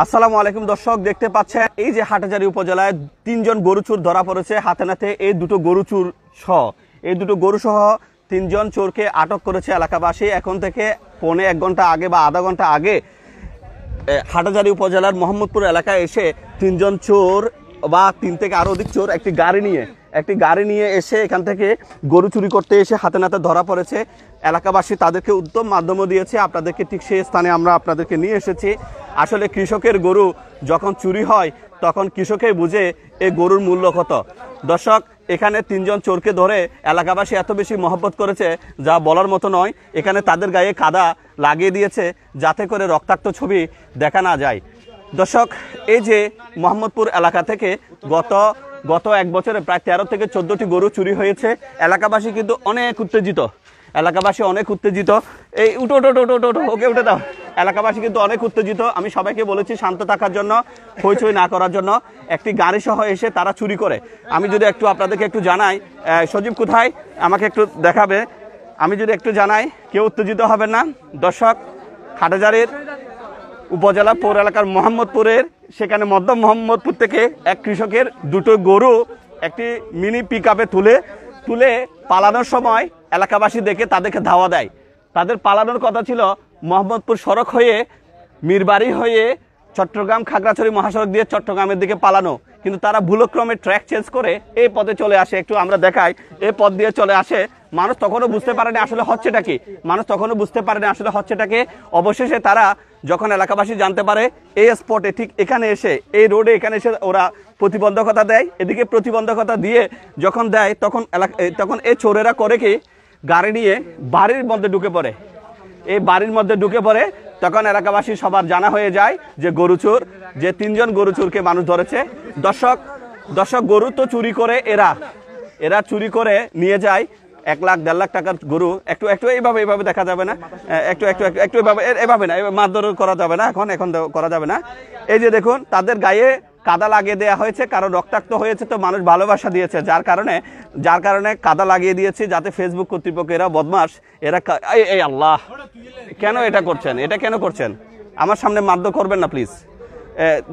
আসসালামু আলাইকুম দর্শক, দেখতে পাচ্ছেন এই যে হাটহাজারী উপজেলায় তিনজন গরু চোর ধরা পড়েছে। হাতে নাতে এই দুটো গরু চোর সহ তিনজন চোরকে আটক করেছে এলাকাবাসী। এখন থেকে পৌনে 1 ঘন্টা আগে বা আধা ঘন্টা আগে হাটহাজারী উপজেলার মোহাম্মদপুর এলাকায় এসে তিনজন চোর বা 3 থেকে আরো অধিক চোর একটি গাড়ি নিয়ে এসে এখান থেকে গরু চুরি করতে এসে হাতে নাতে ধরা পড়েছে। এলাকাবাসী তাদেরকে উত্তম মাধ্যমও দিয়েছে। আপনাদেরকে ঠিক সেই স্থানে আমরা আপনাদেরকে নিয়ে এসেছি। আসলে কৃষকের গরু যখন চুরি হয় তখন কৃষকেই বুঝে এই গরুর মূল্য কত। দর্শক, এখানে 3জন চোরকে ধরে এলাকাবাসী এত বেশি মহব্বত করেছে যা বলার মতো নয়। এখানে তাদের গায়ে কাদা লাগিয়ে দিয়েছে যাতে করে রক্তাক্ত ছবি দেখা না যায়। দর্শক, এই যে মোহাম্মদপুর এলাকা থেকে গত 1 বছরে প্রায় 13 থেকে 14টি গরু চুরি হয়েছে। এলাকাবাসী কিন্তু অনেক উত্তেজিত। এই ওকে উঠে দাও। এলাকাবাসী কিন্তু অনেক উত্তেজিত। আমি সবাইকে বলেছি শান্ত থাকার জন্য, হইচই না করার জন্য। একটি গাড়ি সহ এসে তারা চুরি করে। আমি যদি একটু আপনাদেরকে একটু জানাই, সজীব কোথায় আমাকে একটু দেখাবে। আমি যদি একটু জানাই, কেউ উত্তেজিত হবেন না। দর্শক, হাটহাজারীর উপজেলা পৌর এলাকার মোহাম্মদপুরের সেখানে মধ্য মোহাম্মদপুর থেকে এক কৃষকের দুটো গরু একটি মিনি পিকআপে তুলে পালানোর সময় এলাকাবাসী দেখে তাদেরকে ধাওয়া দেয়। তাদের পালানোর কথা ছিল মোহাম্মদপুর সড়ক হয়ে মীরবাড়ি হয়ে চট্টগ্রাম খাগড়াছড়ি মহাসড়ক দিয়ে চট্টগ্রামের দিকে পালানো, কিন্তু তারা ভুলক্রমে ট্র্যাক চেঞ্জ করে এই পথে চলে আসে। একটু আমরা দেখাই, এই পথ দিয়ে চলে আসে। মানুষ তখনও বুঝতে পারেনি আসলে হচ্ছেটা কি। অবশেষে তারা যখন এলাকাবাসী জানতে পারে এই স্পটে ঠিক এখানে এসে এই রোডে এখানে এসে ওরা প্রতিবন্ধকতা দেয়। এদিকে প্রতিবন্ধকতা দিয়ে যখন দেয় তখন এই চোরেরা করে কি গাড়ি নিয়ে বাড়ির মধ্যে ঢুকে পড়ে। এই বাড়ির মধ্যে ঢুকে পড়ে তখন এলাকাবাসী সবার জানা হয়ে যায় যে গরু চোর, যে 3জন গরু চোরকে মানুষ ধরেছে। দর্শক, গরু তো চুরি করে এরা চুরি করে নিয়ে যায় 1 লাখ 1.5 লাখ টাকার গরু। একটু এইভাবে দেখা যাবে না, একটু এভাবে না, মারধর করা যাবে না, এখন করা যাবে না। এই যে দেখুন, তাদের গায়ে কাদা লাগিয়ে দেওয়া হয়েছে, কারণ রক্তাক্ত হয়েছে তো মানুষ ভালোবাসা দিয়েছে, যার কারণে কাদা লাগিয়ে দিয়েছে যাতে ফেসবুক কর্তৃপক্ষ এরা বদমাস, এরা এই আল্লাহ কেন এটা করছেন আমার সামনে মারধর করবেন না প্লিজ।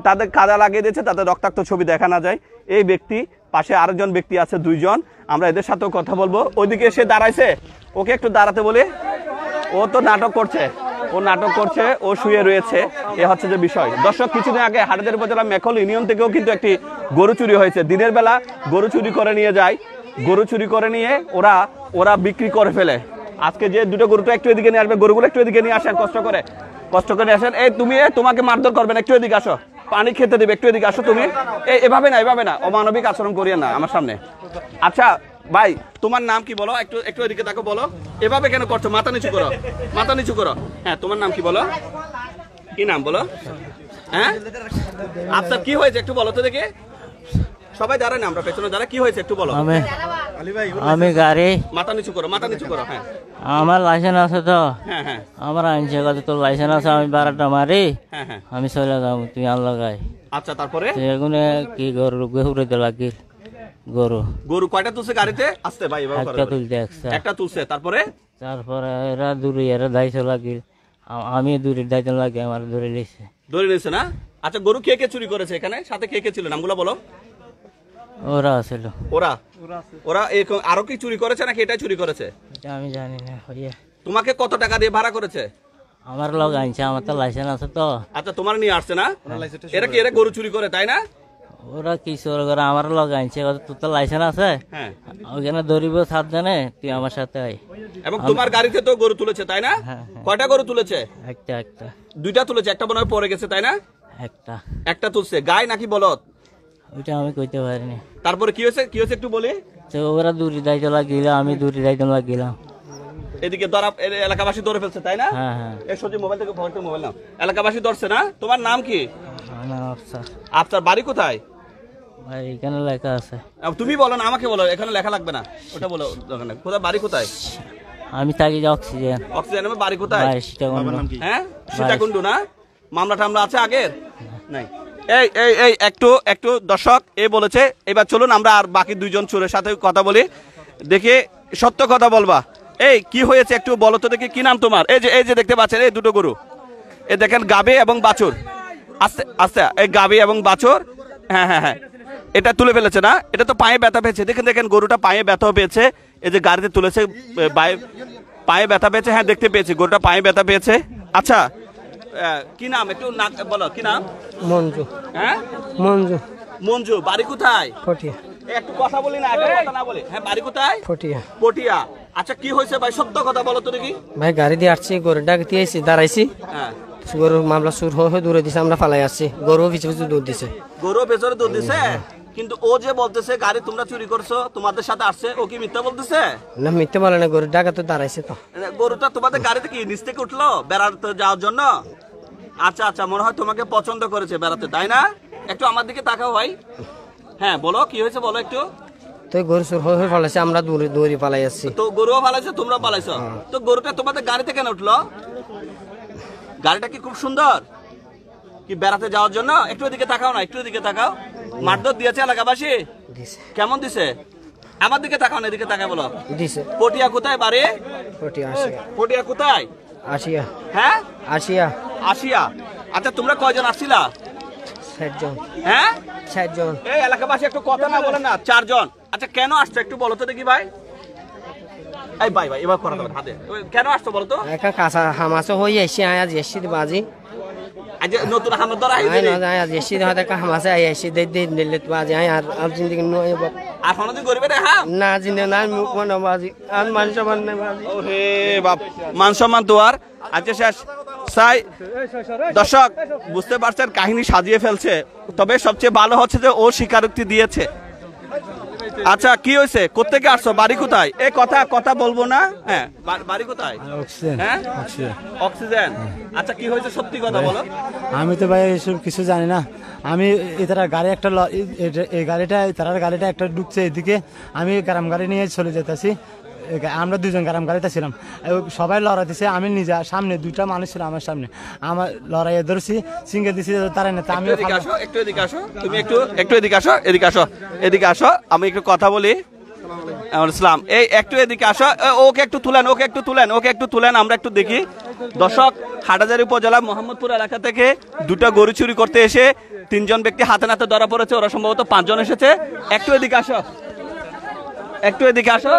তাদের কাদা লাগিয়ে দিয়েছে তাদের রক্তাক্ত ছবি দেখা না যায়। এই ব্যক্তি পাশে আরেকজন ব্যক্তি আছে, 2 জন। আমরা এদের সাথেও কথা বলবো। ওইদিকে এসে দাঁড়াইছে, ওকে একটু দাঁড়াতে বলি। ও তো নাটক করছে, ও শুয়ে রয়েছে। এ হচ্ছে যে বিষয়। দর্শক, কিছুদিন আগে হাটহাজারী উপজেলা মেখল ইউনিয়ন থেকেও কিন্তু একটি গরু চুরি হয়েছে। দিনের বেলা গরু চুরি করে নিয়ে ওরা বিক্রি করে ফেলে। আজকে যে দুটো গরুটা একটু এদিকে নিয়ে আসবে, গরুগুলো একটু এদিকে নিয়ে আসেন, কষ্ট করে আসেন। এই তোমাকে মারধর করবেন, একটু এদিকে আসো, পানি খেতে দিবে, একটু এদিকে আসো তুমি। এভাবে না, অমানবিক আচরণ করিয়ে না আমার সামনে। আচ্ছা ভাই, তোমার নাম কি বলো? একটু এদিকে দেখো, বলো এভাবে কেন করছো? মাথা নিচু করো। হ্যাঁ, তোমার নাম কি বলো? কি নাম বলো? হ্যাঁ, আপনার কি হয়েছে একটু বলো তো দেখি। সবাই দাঁড়ান, আমরা পেছনে দাঁড়া। কি হয়েছে একটু বলো। আমি গাড়ি মাথা নিচু করো। হ্যাঁ, আমার লাইসেন্স আছে তো। হ্যাঁ, আমার আইনছে তোর লাইসেন্স আছে, আমি বারাটা মারি। হ্যাঁ, আমি চলে যাবো, তুই আল্লাহ গাই। আচ্ছা, তারপরে এগুনে কি গরু ঘুরে লাগি। গরু কয়টা তুলছে গাড়িতে? আসতে ভাই, একটা তুলছে। তারপরে এরা এরা দায়িত্ব লাগি, আমি দূরে দায়িত্ব লাগে, আমার ধরে নিয়েছে না? আচ্ছা, গরু কে চুরি করেছে এখানে? সাথে কে ছিল নামগুলো বলো। ওরা ছিল। ওরা আরো কি চুরি করেছে নাকি এটাই চুরি করেছে? আমি জানি না। তোমাকে কত টাকা দিয়ে ভাড়া করেছে? আমার লোক আনছে, আমার তো লাইসেন্স আছে তো। আচ্ছা, তোমার নিয়ে আসছে না? এরা গরু চুরি করে, তাই না? ওরা কি চোর করে, আমার লোক আনছে, তোর তো লাইসেন্স আছে। হ্যাঁ, ওখানে ধরিব 7 জনে, তুই আমার সাথে আয়। এবং তোমার গাড়িতে তো গরু তুলেছে, তাই না? কয়টা গরু তুলেছে? একটা 2টা তুলেছে, একটা মনে হয় পড়ে গেছে, তাই না? একটা তুলছে। গাই নাকি বলদ? ওইটা আমি কইতে পারিনি। তারপরে কি হয়েছে একটু বলি। ওরা দূরে দায়িত্ব লাগিলাম, আমি দূরে দায়িত্ব লাগিলাম। এদিকে এলাকাবাসী ধরে ফেলছে, তাই না? হ্যাঁ। এই সত্যি মোবাইল থেকে মোবাইল নাও। এলাকাবাসী ধরছে না? তোমার নাম কি? আপনার বাড়ি কোথায়? এখানে লেখা আছে। তুমি বলো না, আমাকে বলো, এখানে লেখা লাগবে না, ওটা বলো। কোথায় বাড়ি? কোথায়? আমি থাকি অক্সিজেন। বাড়ি কোথায়? হ্যাঁ, সীতাকুণ্ড না? মামলা আছে আগের? নাই। এই একটু দর্শক এ বলেছে। এবার চলুন আমরা আর বাকি 2জন চোরের সাথে কথা বলি, দেখে সত্য কথা বলবা। এই কি হয়েছে একটু বলো তো দেখি। কি নাম তোমার? এই যে দেখতে পাচ্ছেন এই দুটো গরু, এই দেখেন গাবে এবং বাছুর। আস্তে আস্তে, এই গাভী এবং বাছুর, হ্যাঁ হ্যাঁ হ্যাঁ, এটা তুলে ফেলেছে না? এটা তো পায়ে ব্যথা পেয়েছে, দেখেন দেখেন গরুটা পায়ে ব্যথা পেয়েছে, এই যে গাড়িতে তুলেছে পায়ে ব্যথা পেয়েছে, হ্যাঁ দেখতে পেয়েছি গরুটা পায়ে ব্যথা পেয়েছে। আচ্ছা কি নাম একটু বলো, কি নাম? মঞ্জু। হ্যাঁ মঞ্জু। মঞ্জু, বাড়ি কোথায়? ফটিয়া। একটু কথা বলি না, একটা কথা না বলে, হ্যাঁ বাড়ি কোথায়? ফটিয়া। পটিয়া। আচ্ছা কি হয়েছে ভাই, সত্য কথা বলো তো দেখি। ভাই গাড়ি দিয়ে আসছি, গরু ডাকতে আইছি, দাঁড়াইছি, হ্যাঁ গরু মামলা সুর হয়ে দূরে দিছে, আমরা পালাই আসছি, গরু পিছু পিছু দৌড় দিছে। গরু পেছনে দৌড় দিছে, কিন্তু ও যে বলতেছে গাড়ি তোমরা চুরি করছো, তোমাদের সাথে আসছে, ও কি মিথ্যা বলতেছে? না মিথ্যে বলে না, গরু ডাকা তো দাঁড়াইছে তো। গরুটা তোমাদের গাড়িতে কি নিচ থেকে উঠলো বেড়াতে যাওয়ার জন্য? আচ্ছা আচ্ছা, মনে হয় তোমাকে পছন্দ করেছে বেড়াতে, তাই না? একটু আমার দিকে তাকাও ভাই, হ্যাঁ বলো কি হয়েছে বলো একটু। তো গরু সুর হয়ে পালাইছে, আমরা দূরে দৌড়ে পালাই আসছি। তো গরুও পালাইছে, তোমরা পালাইছো, তো গরুটা তোমাদের গাড়িতে কেন উঠলো? গাড়িটা কি খুব সুন্দর কি বেড়াতে যাওয়ার জন্য? একটু এদিকে তাকাও না, একটু এদিকে তাকাও। মারধর দিয়েছে এলাকাবাসী? দিছে। কেমন দিছে? আমার দিকে তাকাও না, এদিকে তাকাও বলো। দিছে। পটিয়া কোথায় বাড়ি? ফটিয়া। আসিয়া। পটিয়া কোথায়? আসিয়া। হ্যাঁ আসিয়া। আসিয়া। আচ্ছা তোমরা কয়জন আসছিলা? 60 জন। হ্যাঁ 60 জন। এই এলাকাবাসী একটু কথা না বলে না, 4 জন। আচ্ছা কেন আসছো একটু বলো তো দেখি ভাই। এই ভাই ভাই এবার করা দেবেন হাতে, কেন আসছো বলো তো? একা কাঁচা হামাসে হয়ে আইছি, আজ এসছি বাজি। আজ নতুন হামদ ধরা আই হইছে না আজ এসছি হয়তো হামাসে আই আইছি, দে দে দিলে বাজি। আই আর জিন্দগি নয় আর কোনদিন গরিবে রে। হ্যাঁ না জিন্দে না মুখ মনে বাজি, আর মানুষ বান্নে বাজি। ও হে বাপ, মান সম্মান তো আর আজকে শেষ। সাই দর্শক বুঝতে পারছেন কাহিনী সাজিয়ে ফেলছে, তবে সবচেয়ে ভালো হচ্ছে যে ও স্বীকারোক্তি দিয়েছে। আচ্ছা কি হয়েছে, কোত্থেকে আসছো, বাড়ি কোথায়? এই কথা কথা বলবো না, হ্যাঁ বাড়ি কোথায়? হ্যাঁ অক্সিজেন। আচ্ছা কি হয়েছে সত্যি কথা বলো। আমি তো ভাই এসব কিছু জানি না। আমি তারা গাড়ি একটা এই গাড়িটা তারার গাড়িটা একটা ঢুকছে এদিকে, আমি গ্রাম গাড়ি নিয়ে চলে যেতেছি, আমরা দুজন গ্রাম গাড়িতে ছিলাম, সবাই লড়াই দিছে, আমি নিজে সামনে 2টা মানুষ ছিল আমার সামনে, আমার লড়াইয়ে ধরছি, সিঙ্গে দিছি তারা না। আমি একটু এদিকে আসো, তুমি একটু এদিকে আসো, এদিকে আসো, এদিকে আসো, আমি একটু কথা বলি। ইসলাম এই একটু এদিকে আসো, ওকে একটু তুলেন, ওকে একটু তুলেন, ওকে একটু তুলেন, আমরা একটু দেখি। দর্শক হাটহাজারী উপজেলা মোহাম্মদপুর এলাকা থেকে 2টা গরু চুরি করতে এসে 3 জন ব্যক্তি হাতে নাতে ধরা পড়েছে, ওরা সম্ভবত 5 জন এসেছে। একটু এদিকে আসো, একটু এদিকে আসো,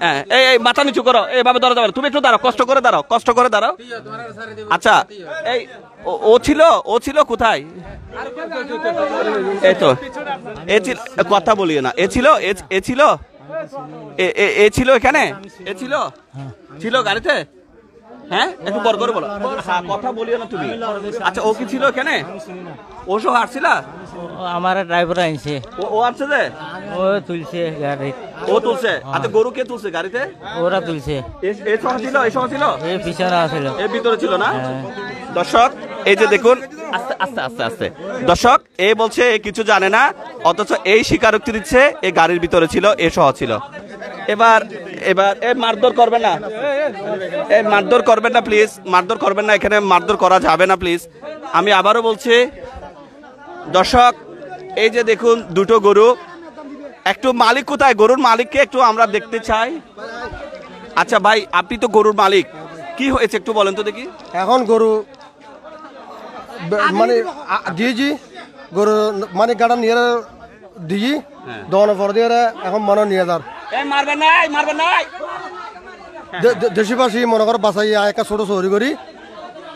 হ্যাঁ এই মাথা নিচু করো, এইভাবে ধরা যাবে, তুমি একটু দাঁড়াও, কষ্ট করে দাঁড়াও, কষ্ট করে দাঁড়াও। আচ্ছা এই ও ছিল কোথায়? এই তো এ ছিল, কথা বলিও না, এ ছিল এখানে, ছিল গাড়িতে, হ্যাঁ একটু বড় করে বলো, হ্যাঁ কথা বলিও না তুমি। আচ্ছা ও কি ছিল এখানে? ও সহ আসছিলা? আমার ড্রাইভার আনছে, ও আসছে যে ও তুলছে গাড়ি, ও তুলছে। আচ্ছা গরু কে তুলছে গাড়িতে? ওরা তুলছে, এই সহ ছিল এই পিছনে আসছিল, এর ভিতরে ছিল না? দর্শক এই যে দেখুন, আস্তে আস্তে আস্তে আস্তে, দর্শক এ বলছে এ কিছু জানে না, অথচ এই স্বীকারোক্তি দিচ্ছে এ গাড়ির ভিতরে ছিল, এ সহ ছিল। এবার এ মারধর করবেন না, মারধর করবেন না প্লিজ, মারধর করবেন না, এখানে মারধর করা যাবে না প্লিজ। আমি আবারও বলছি দর্শক, এই যে দেখুন 2টো গরু, একটু মালিক কোথায়, গরুর মালিককে একটু আমরা দেখতে চাই। আচ্ছা ভাই আপনি তো গরুর মালিক, কি হয়েছে একটু বলেন তো দেখি। এখন গরু মানে দিয়েছি, গরু মানে গাড়া নিয়ে দিয়েছি, দোকানের পর দিয়ে এখন মনে নিয়ে যার মারবেন নাই দেশি পাশি মনে করো বাসাই একটা ছোট চুরি করি,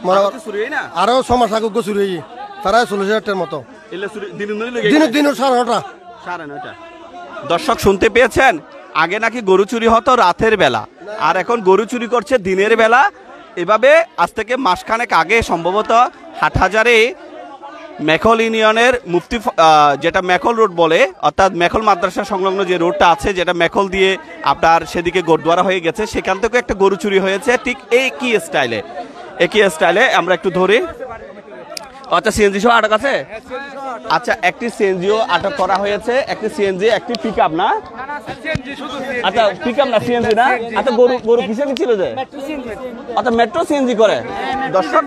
মনে কর আরো 6 মাস আগে চুরি হয়ে তারা 40,000 মতো দিন 9:30। দর্শক শুনতে পেয়েছেন, আগে নাকি গরু চুরি হতো রাতের বেলা, আর এখন গরু চুরি করছে দিনের বেলা। এভাবে আজ থেকে মাসখানেক আগে সম্ভবত হাটহাজারে মেখল ইউনিয়নের মুফতি, যেটা মেখল রোড বলে, অর্থাৎ মেখল মাদ্রাসা সংলগ্ন যে রোডটা আছে, যেটা মেখল দিয়ে আপনার সেদিকে গোরদ্বারা হয়ে গেছে, সেখান থেকে একটা গরু চুরি হয়েছে ঠিক একই স্টাইলে। আমরা একটু ধরি। আচ্ছা সিএনজি সহ আটক আছে? আচ্ছা একটি সিএনজিও আটক করা হয়েছে, একটি সিএনজি, একটি পিকআপ না? আচ্ছা পিকআপ না সিএনজি না? আচ্ছা গরু কিসে ছিল যে? আচ্ছা মেট্রো সিএনজি করে। দর্শক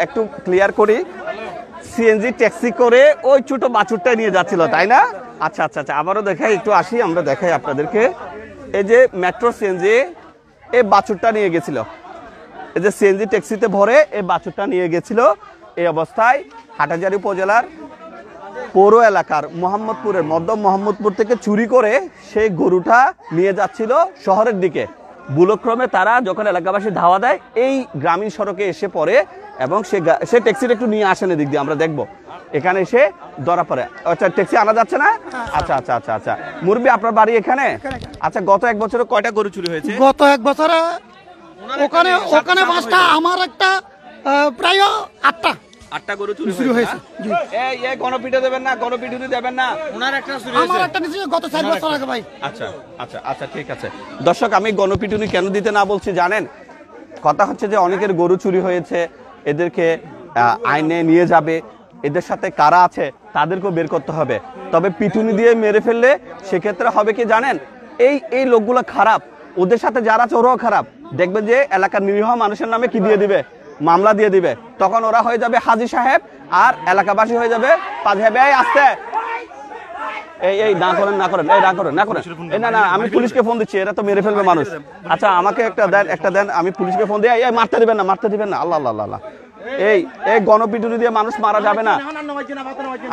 একটু ক্লিয়ার করি, সিএনজি ট্যাক্সি করে ওই ছোট বাছুরটা নিয়ে যাচ্ছিল, তাই না? আচ্ছা আচ্ছা আচ্ছা, আবারও দেখাই, একটু আসি, আমরা দেখাই আপনাদেরকে। এই যে মেট্রো সিএনজি এই বাছুরটা নিয়ে গেছিল, এই যে সিএনজি ট্যাক্সিতে ভরে এই বাছুরটা নিয়ে গেছিল, এই অবস্থায় হাটহাজারী উপজেলার পৌর এলাকার মোহাম্মদপুরের মধ্য মোহাম্মদপুর থেকে চুরি করে সেই গরুটা নিয়ে যাচ্ছিল শহরের দিকে। ভুলক্রমে তারা যখন এলাকাবাসী ধাওয়া দেয় এই গ্রামীণ সড়কে এসে পড়ে এবং সে ট্যাক্সিটা একটু নিয়ে আসেন এদিক দিয়ে আমরা দেখবো, এখানে এসে ধরা পড়ে। আচ্ছা ট্যাক্সি আনা যাচ্ছে না? আচ্ছা আচ্ছা আচ্ছা আচ্ছা মুরব্বি আপনার বাড়ি এখানে? আচ্ছা গত এক বছরে কয়টা গরু চুরি হয়েছে? গত এক বছরে ওখানে 5টা, আমার একটা প্রায় 8টা গরু চুরি হয়েছে। এই গণপিটে দেবেন না, গণপিটুনি দেবেন না। আমার একটা নিচে গত 4 বছর আগে ভাই। আচ্ছা আচ্ছা আচ্ছা ঠিক আছে। দর্শক আমি গণপিটুনি কেন দিতে না বলছি জানেন? কথা হচ্ছে যে অনেকের গরু চুরি হয়েছে, এদেরকে আইনে নিয়ে যাবে, এদের সাথে কারা আছে তাদেরকেও বের করতে হবে। তবে পিটুনি দিয়ে মেরে ফেললে সেক্ষেত্রে হবে কি জানেন, এই লোকগুলো খারাপ, ওদের সাথে যারা আছে ওরাও খারাপ। দেখবেন যে এলাকার নিরীহ মানুষের নামে কি দিয়ে দিবে, মামলা দিয়ে দিবে। তখন ওরা হয়ে যাবে হাজি সাহেব আর এলাকাবাসী হয়ে যাবে পাজি সাহেব। এই আসতে এই না করেন না করেন এই না করেন না করেন এই না না আমি পুলিশকে ফোন দিচ্ছি, এরা তো মেরে ফেলবে মানুষ। আচ্ছা আমাকে একটা দেন আমি পুলিশকে ফোন দিই। এই মারতে দিবেন না আল্লাহ আল্লাহ আল্লাহ। এই গণপিটুনি দিয়ে মানুষ মারা যাবে না।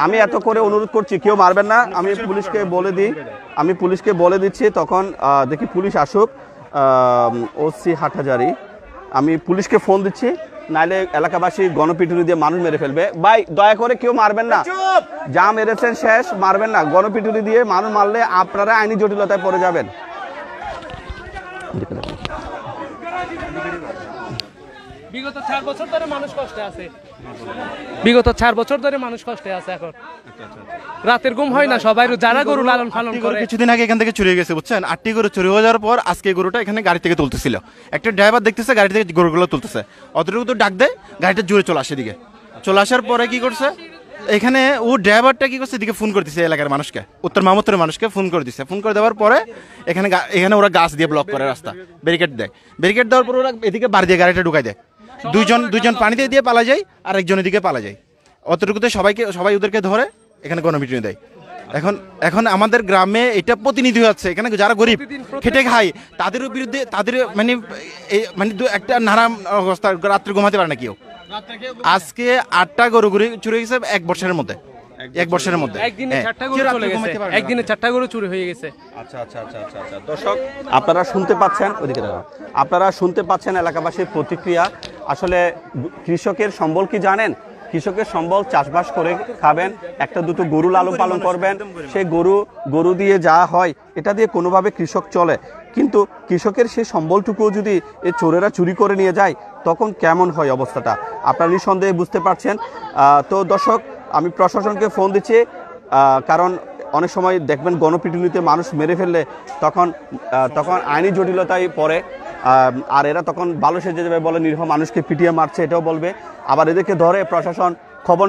আমি এত করে অনুরোধ করছি কেউ মারবেন না। আমি পুলিশকে বলে দিচ্ছি, তখন দেখি পুলিশ আসুক। ওসি হাটহাজারী, আমি পুলিশকে ফোন দিচ্ছি, নাইলে এলাকাবাসী গণপিটুনি দিয়ে মানুষ মেরে ফেলবে। ভাই দয়া করে কেউ মারবেন না, যা মেরেছেন শেষ, মারবেন না। গণপিটুনি দিয়ে মানুষ মারলে আপনারা আইনি জটিলতায় পড়ে যাবেন। বিগত 4 বছর ধরে মানুষ কষ্টে আছে এখন রাতের ঘুম হয় না সবাই, যারা গরু লালন পালন করে। কিছুদিন আগে এখান থেকে চুরি হয়ে গেছে বুঝছেন, 8টি গরু চুরি হয়ে যাওয়ার পর আজকে গরুটা এখানে গাড়ি থেকে তুলতেছিল। একটা ড্রাইভার দেখতেছে গাড়ি থেকে গরুগুলো তুলতেছে, অতটুকু তো ডাক দেয়, গাড়িটা জোরে চলে আসে। এদিকে চলে আসার পরে কি করছে, এখানে ও ড্রাইভারটা কি করছে, এদিকে ফোন করে দিচ্ছে এলাকার মানুষকে, উত্তর মাহমুদপুরের মানুষকে ফোন করে দিচ্ছে। ফোন করে দেওয়ার পরে এখানে ওরা গাছ দিয়ে ব্লক করে রাস্তা, ব্যারিকেড দেয়। ব্যারিকেড দেওয়ার পর ওরা এদিকে বাড়ি দিয়ে গাড়িটা ঢুকাই দেয়। দুইজন পানিতে দিয়ে পালা যায় আর একজন এদিকে পালা যায়। অতটুকুতে সবাই ওদেরকে ধরে এখানে গণপিটুনি দেয়। এখন আমাদের গ্রামে এটা প্রতিনিধি হচ্ছে, এখানে যারা গরিব খেটে খায় তাদের বিরুদ্ধে তাদের মানে একটা নারাম অবস্থা, রাত্রে ঘুমাতে পারে না কেউ। আজকে 8টা গরু চুরি গেছে এক বছরের মধ্যে। একদিনে 4টা গরু চুরি হয়ে গেছে। আচ্ছা আচ্ছা আচ্ছা আচ্ছা আচ্ছা দর্শক আপনারা শুনতে পাচ্ছেন এলাকাবাসীর প্রতিক্রিয়া। আসলে কৃষকের সম্বল কি জানেন? কৃষকের সম্বল চাষবাস করে খাবেন, একটা দুটো গরু লালন পালন করবেন, সেই গরু দিয়ে যা হয় এটা দিয়ে কোনোভাবে কৃষক চলে। কিন্তু কৃষকের সেই সম্বলটুকুও যদি এই চোরেরা চুরি করে নিয়ে যায় তখন কেমন হয় অবস্থাটা আপনারা নিঃসন্দেহে বুঝতে পারছেন। তো দর্শক আমি প্রশাসনকে ফোন দিচ্ছি, কারণ অনেক সময় দেখবেন গণপিটুনিতে মানুষ মেরে ফেললে তখন আইনি জটিলতায় পড়ে। আর এরা তখন ভালো সেজে যাবে, বলে নিরীহ মানুষকে পিটিয়ে মারছে এটাও বলবে। আবার এদেরকে ধরে প্রশাসন খবর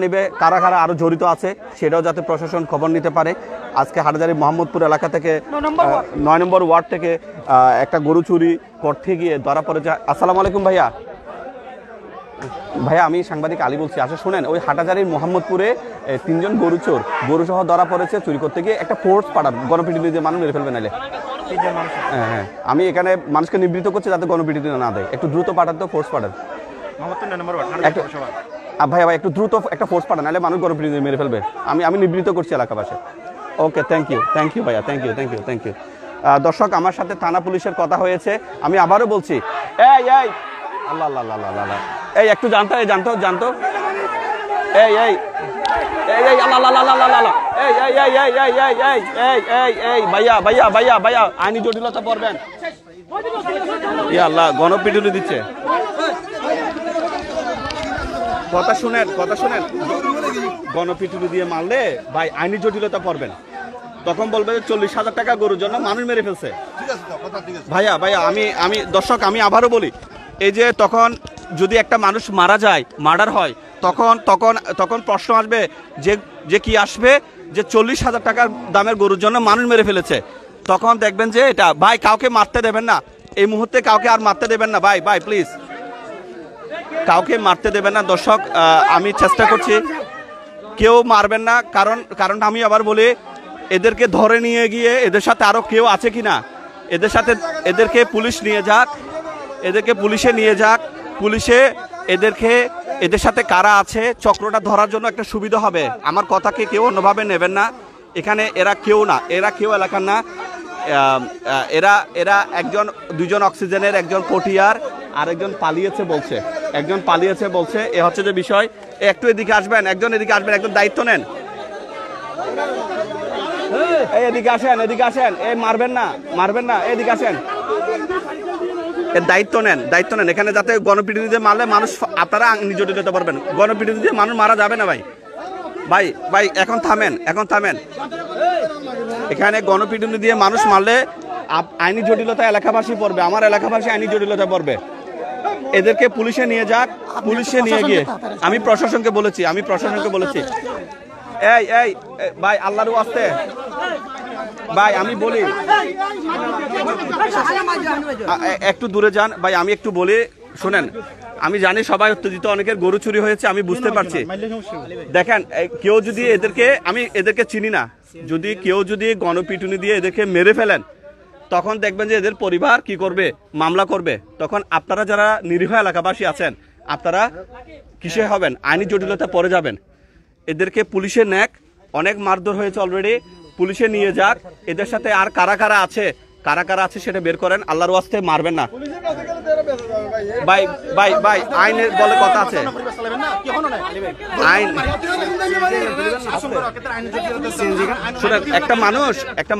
নেবে কারা কারা আরও জড়িত আছে সেটাও যাতে প্রশাসন খবর নিতে পারে। আজকে হাটহাজারী মোহাম্মদপুর এলাকা থেকে 9 নম্বর ওয়ার্ড থেকে একটা গরু চুরি করতে গিয়ে ধরা পড়েছে। আসসালামু আলাইকুম ভাইয়া, আমি সাংবাদিক আলী বলছি। আচ্ছা শুনেন, ওই হাটহাজারীর মোহাম্মদপুরে 3 জন গরু সহ ধরা পড়েছে চুরি করতে গিয়ে। একটা ফোর্স পাঠান, গণপিটুনি দিয়ে মানুষ মেরে ফেলবে নাইলে। হ্যাঁ আমি এখানে মানুষকে নিবৃত্ত করছি যাতে গণপিটুনি না দেয়। একটু দ্রুত পাঠান তো, ফোর্স পাঠান ভাই একটু দ্রুত একটা ফোর্স পাঠান, নাহলে মানুষ গণপিটুনি মেরে ফেলবে। আমি নিবৃত্ত করছি এলাকাবাসী। ওকে থ্যাংক ইউ ভাইয়া, থ্যাংক ইউ। দর্শক আমার সাথে থানা পুলিশের কথা হয়েছে, আমি আবারও বলছি এই আল্লাহ আল্লাহ আল্লাহ এই একটু জানতো এই ভাইয়া আইনি জটিলতা পড়বেন। আল্লাহ গণপিটুনি দিচ্ছে। কথা শুনেন গণপিটুনি দিয়ে মারলে ভাই আইনি জটিলতা পড়বেন। তখন বলবে 40,000 টাকা গরুর জন্য মানুষ মেরে ফেলছে। ভাইয়া আমি দর্শক আমি আবারও বলি, এই যে তখন যদি একটা মানুষ মারা যায়, মার্ডার হয়, তখন প্রশ্ন আসবে যে কি আসবে, যে 40,000 টাকার দামের গরুর জন্য মানুষ মেরে ফেলেছে। তখন দেখবেন যে এটা ভাই কাউকে মারতে দেবেন না, এই মুহূর্তে কাউকে আর মারতে দেবেন না ভাই প্লিজ, কাউকে মারতে দেবেন না। দর্শক আমি চেষ্টা করছি, কেউ মারবেন না, কারণ আমি আবার বলি এদেরকে ধরে নিয়ে গিয়ে এদের সাথে আরো কেউ আছে কিনা, এদেরকে পুলিশে নিয়ে যাক, পুলিশে এদের সাথে কারা আছে চক্রটা ধরার জন্য একটা সুবিধা হবে। আমার কথাকে কেউ অন্যভাবে নেবেন না। এখানে এরা কেউ না, এরা কেউ এলাকার না। এরা দুজন অক্সিজেনের, একজন পটিয়ার, আর একজন পালিয়েছে বলছে। এ হচ্ছে যে বিষয়। একটু এদিকে আসবেন, একজন দায়িত্ব নেন। এদিকে আসেন, মারবেন না, এদিকে আসেন, এর দায়িত্ব নেন। এখানে যাতে গণপিটুনি দিয়ে মারলে মানুষ, আপনারা আইনি জটিলতা পারবেন। গণপিটুনি দিয়ে মানুষ মারা যাবে না ভাই এখন থামেন। এখানে গণপিটুনি দিয়ে মানুষ মারলে আইনি জটিলতা এলাকাবাসী পড়বে, আমার এলাকাবাসী আইনি জটিলতা পড়বে। এদেরকে পুলিশে নিয়ে যাক, পুলিশে নিয়ে গিয়ে আমি প্রশাসনকে বলেছি এই ভাই আল্লাহর ওয়াস্তে ভাই আমি বলি একটু দূরে যান ভাই, আমি একটু বলি শুনেন। আমি জানি সবাই উত্তেজিত, অনেকের গরু চুরি হয়েছে, আমি বুঝতে পারছি। দেখেন কেউ যদি আমি এদেরকে চিনি না, যদি কেউ গণপিটুনি দিয়ে এদেরকে মেরে ফেলেন, তখন দেখবেন যে এদের পরিবার কি করবে, মামলা করবে। তখন আপনারা যারা নিরীহ এলাকাবাসী আছেন, আপনারা কিসে হবেন, আইনি জটিলতা পড়ে যাবেন। এদেরকে পুলিশে নেক, অনেক মারধর হয়েছে অলরেডি, পুলিশে নিয়ে যাক। এদের সাথে আর কারা কারা আছে সেটা বের করেন, আল্লাহর ওয়াস্তে মারবেন না ভাই আইনের বলে কথা আছে। আইন একটা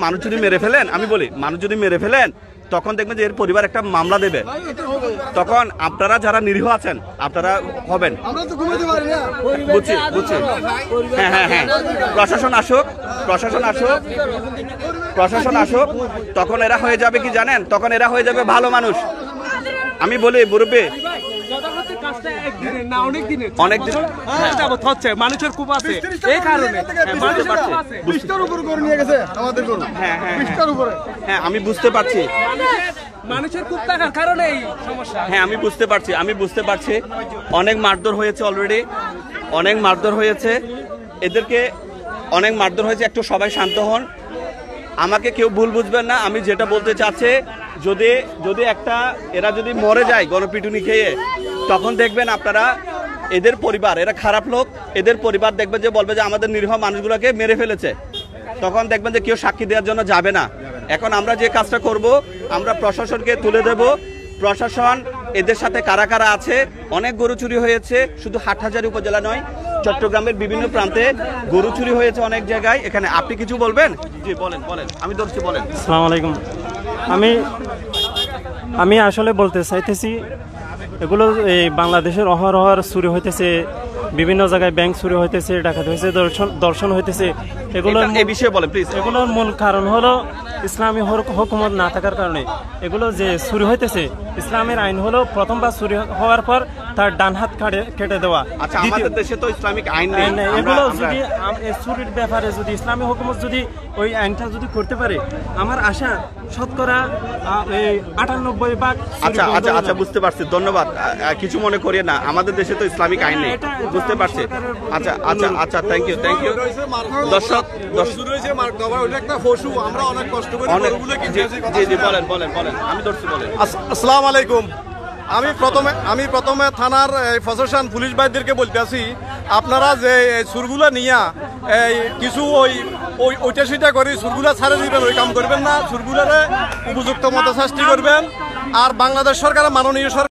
মানুষ যদি মেরে ফেলেন, আমি বলি মানুষ যদি মেরে ফেলেন, তখন দেখবেন যে এর পরিবার একটা মামলা দেবে। তখন আপনারা যারা নিরীহ আছেন আপনারা হবেন। বুঝছি হ্যাঁ প্রশাসন আসুক, তখন এরা হয়ে যাবে কি জানেন, তখন এরা হয়ে যাবে ভালো মানুষ। আমি বলি মুরব্বী, অনেকদিন মানুষের খুব আছে, এই কারণে হ্যাঁ আমি বুঝতে পারছি, মানুষের খুব থাকার কারণে এই সমস্যা। হ্যাঁ আমি বুঝতে পারছি। অনেক মারধর হয়েছে অলরেডি, এদেরকে অনেক মারধর হয়েছে। একটু সবাই শান্ত হন, আমাকে কেউ ভুল বুঝবেন না। আমি যেটা বলতে চাচ্ছি, যদি এরা যদি মরে যায় গণপিটুনি খেয়ে, তখন দেখবেন আপনারা এদের পরিবার, এরা খারাপ লোক, এদের পরিবার দেখবে যে বলবে যে আমাদের নিরীহ মানুষগুলোকে মেরে ফেলেছে। তখন দেখবেন যে কেউ সাক্ষী দেওয়ার জন্য যাবে না। এখন আমরা যে কাজটা করব, আমরা প্রশাসনকে তুলে দেব। প্রশাসন এদের সাথে কারা আছে। অনেক গরু চুরি হয়েছে, শুধু হাটহাজারী উপজেলা নয়, চট্টগ্রামের বিভিন্ন প্রান্তে গরু চুরি হয়েছে অনেক জায়গায়। এখানে আপনি কিছু বলবেন? জি বলেন, আমি ধরছি, বলেন। আসসালামু আলাইকুম। আমি আসলে বলতে চাইতেছি, এগুলো এই বাংলাদেশের অহরহর চুরি হইতেছে, বিভিন্ন জায়গায় ব্যাংক চুরি হইতেছে, ডাকাত হয়েছে, দর্শন হইতেছে। এগুলোর এই বিষয়ে বলেন প্লিজ। এগুলোর মূল কারণ হলো ইসলামী হুকুমত না থাকার কারণে। এগুলো যে চুরি হইতেছে, ইসলামের আইন হলো প্রথমবার চুরি হওয়ার পর তার ডান হাত কেটে দেওয়া। আচ্ছা, আমাদের দেশে তো ইসলামিক আইন নেই। এগুলো যদি চুরির ব্যাপারে যদি ইসলামী হুকুমত যদি ওই আইনটা যদি করতে পারে, আমার আশা শতকরা 98 আচ্ছা বুঝতে পারছি, ধন্যবাদ। কিছু মনে করিয়ে না, আমাদের দেশে তো ইসলামিক আইন নেই, বুঝতে পারছি। আচ্ছা থ্যাংক ইউ দর্শক। বলেন, আমি ধরছি, বলেন। আসসালামু আলাইকুম। আমি প্রথমে থানার প্রশাসন পুলিশ ভাইদেরকে বলতে আছি, আপনারা যে সুরগুলা নিয়া কিছু ওইটা সেটা করে সুরগুলা ছাড়ে দিবেন, ওই কাম করবেন না। সুরগুলারে উপযুক্ত মতো শাস্তি করবেন। আর বাংলাদেশ সরকারের মাননীয় সরকার